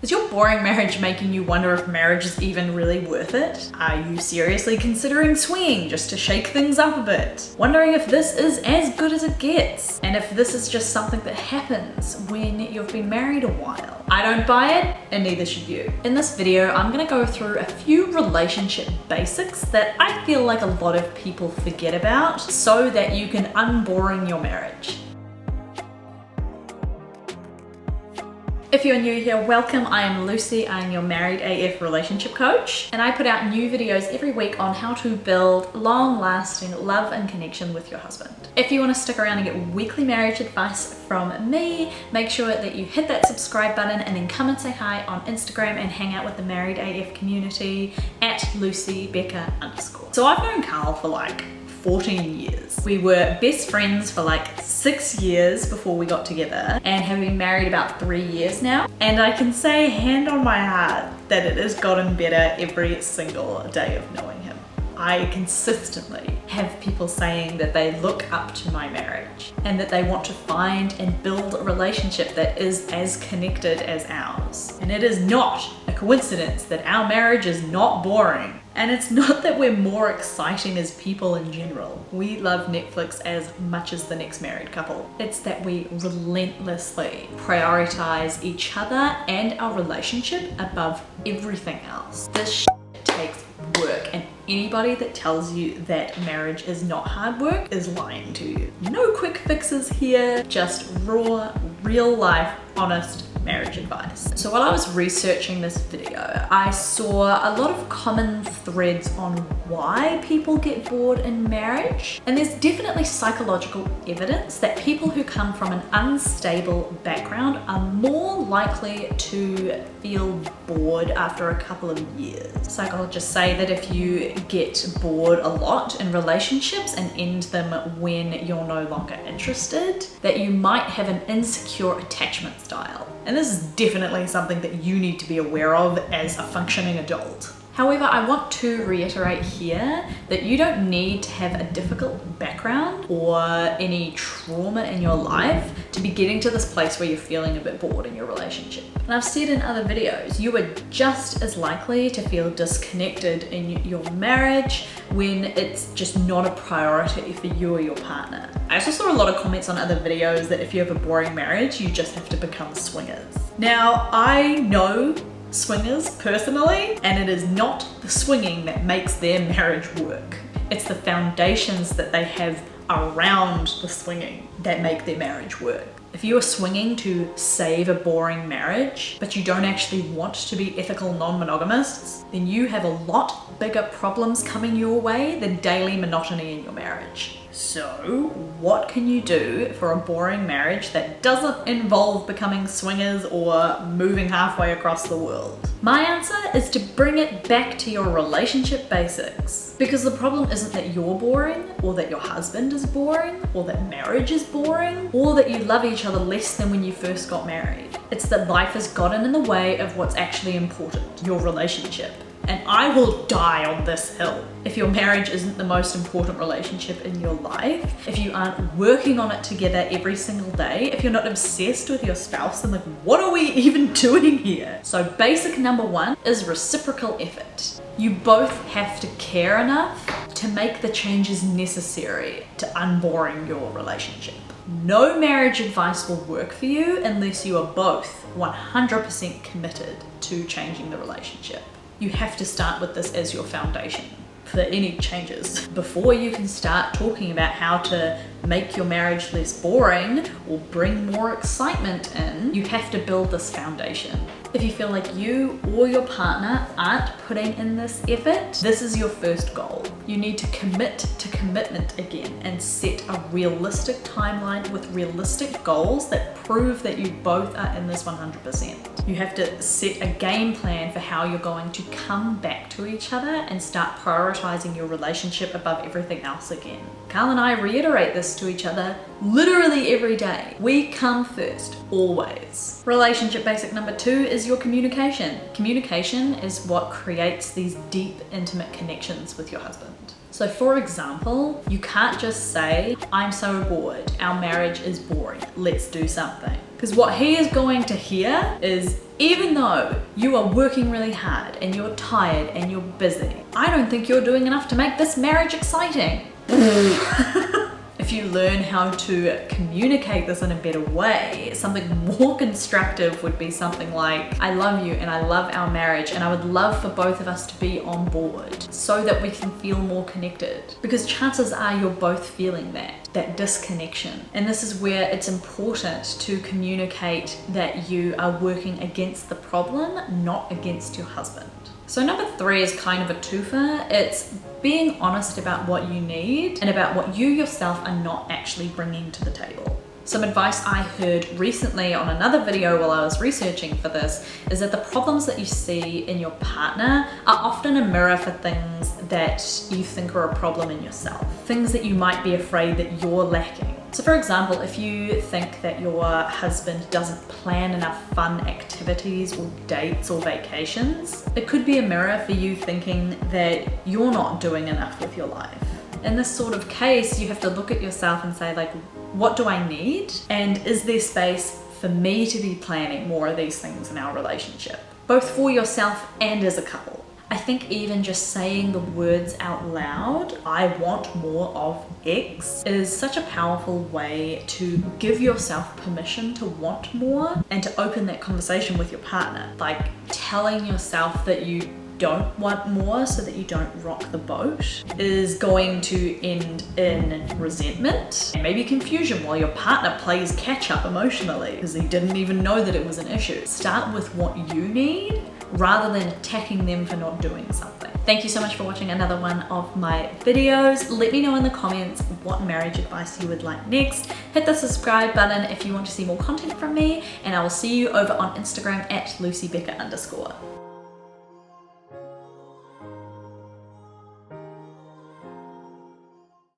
Is your boring marriage making you wonder if marriage is even really worth it? Are you seriously considering swinging just to shake things up a bit? Wondering if this is as good as it gets? And if this is just something that happens when you've been married a while? I don't buy it, and neither should you. In this video, I'm gonna go through a few relationship basics that I feel like a lot of people forget about so that you can unboring your marriage. If you're new here, welcome. I am Lucy. I am your Married AF relationship coach, and I put out new videos every week on how to build long-lasting love and connection with your husband. If you want to stick around and get weekly marriage advice from me, make sure that you hit that subscribe button and then come and say hi on Instagram and hang out with the Married AF community at LucyBekker_. So I've known Carl for like 14 years. We were best friends for like 6 years before we got together and have been married about 3 years now. And I can say hand on my heart that it has gotten better every single day of knowing him. I consistently have people saying that they look up to my marriage and that they want to find and build a relationship that is as connected as ours. And it is not a coincidence that our marriage is not boring. And it's not that we're more exciting as people in general. We love Netflix as much as the next married couple. It's that we relentlessly prioritize each other and our relationship above everything else. This shit takes work, and anybody that tells you that marriage is not hard work is lying to you. No quick fixes here, just raw, real life, honest marriage advice. So while I was researching this video, I saw a lot of common threads on why people get bored in marriage. And there's definitely psychological evidence that people who come from an unstable background are more likely to feel bored after a couple of years. Psychologists say that if you get bored a lot in relationships and end them when you're no longer interested, that you might have an insecure attachment style. And this is definitely something that you need to be aware of as a functioning adult. However, I want to reiterate here that you don't need to have a difficult background or any trauma in your life to be getting to this place where you're feeling a bit bored in your relationship. And I've said in other videos, you are just as likely to feel disconnected in your marriage when it's just not a priority for you or your partner. I also saw a lot of comments on other videos that if you have a boring marriage, you just have to become swingers. Now, I know swingers personally, and it is not the swinging that makes their marriage work. It's the foundations that they have around the swinging that make their marriage work. If you are swinging to save a boring marriage, but you don't actually want to be ethical non-monogamists, then you have a lot bigger problems coming your way than daily monotony in your marriage. So, what can you do for a boring marriage that doesn't involve becoming swingers or moving halfway across the world? My answer is to bring it back to your relationship basics. Because the problem isn't that you're boring, or that your husband is boring, or that marriage is boring, or that you love each other less than when you first got married. It's that life has gotten in the way of what's actually important, your relationship. And I will die on this hill. If your marriage isn't the most important relationship in your life, if you aren't working on it together every single day, if you're not obsessed with your spouse, then like, what are we even doing here? So basic number one is reciprocal effort. You both have to care enough to make the changes necessary to unboring your relationship. No marriage advice will work for you unless you are both 100% committed to changing the relationship. You have to start with this as your foundation for any changes. Before you can start talking about how to make your marriage less boring or bring more excitement in, you have to build this foundation. If you feel like you or your partner aren't putting in this effort, this is your first goal. You need to commit to commitment again and set a realistic timeline with realistic goals that prove that you both are in this 100%. You have to set a game plan for how you're going to come back to each other and start prioritizing your relationship above everything else again. Carl and I reiterate this to each other literally every day. We come first, always. Relationship basic number 2 is your communication. Communication is what creates these deep, intimate connections with your husband. So for example, you can't just say, I'm so bored, our marriage is boring, let's do something. Because what he is going to hear is, even though you are working really hard and you're tired and you're busy, I don't think you're doing enough to make this marriage exciting. If you learn how to communicate this in a better way, something more constructive would be something like, I love you and I love our marriage and I would love for both of us to be on board so that we can feel more connected. Because chances are you're both feeling that disconnection. And this is where it's important to communicate that you are working against the problem, not against your husband. So number 3 is kind of a twofer. It's being honest about what you need and about what you yourself are not actually bringing to the table. Some advice I heard recently on another video while I was researching for this is that the problems that you see in your partner are often a mirror for things that you think are a problem in yourself. Things that you might be afraid that you're lacking. So for example, if you think that your husband doesn't plan enough fun activities or dates or vacations, it could be a mirror for you thinking that you're not doing enough with your life. In this sort of case, you have to look at yourself and say, like, what do I need? And is there space for me to be planning more of these things in our relationship? Both for yourself and as a couple. I think even just saying the words out loud, I want more of X, is such a powerful way to give yourself permission to want more and to open that conversation with your partner. Like telling yourself that you don't want more so that you don't rock the boat is going to end in resentment and maybe confusion while your partner plays catch up emotionally because he didn't even know that it was an issue. Start with what you need rather than attacking them for not doing something. Thank you so much for watching another one of my videos. Let me know in the comments what marriage advice you would like next. Hit the subscribe button if you want to see more content from me, and I will see you over on Instagram at LucyBekker_.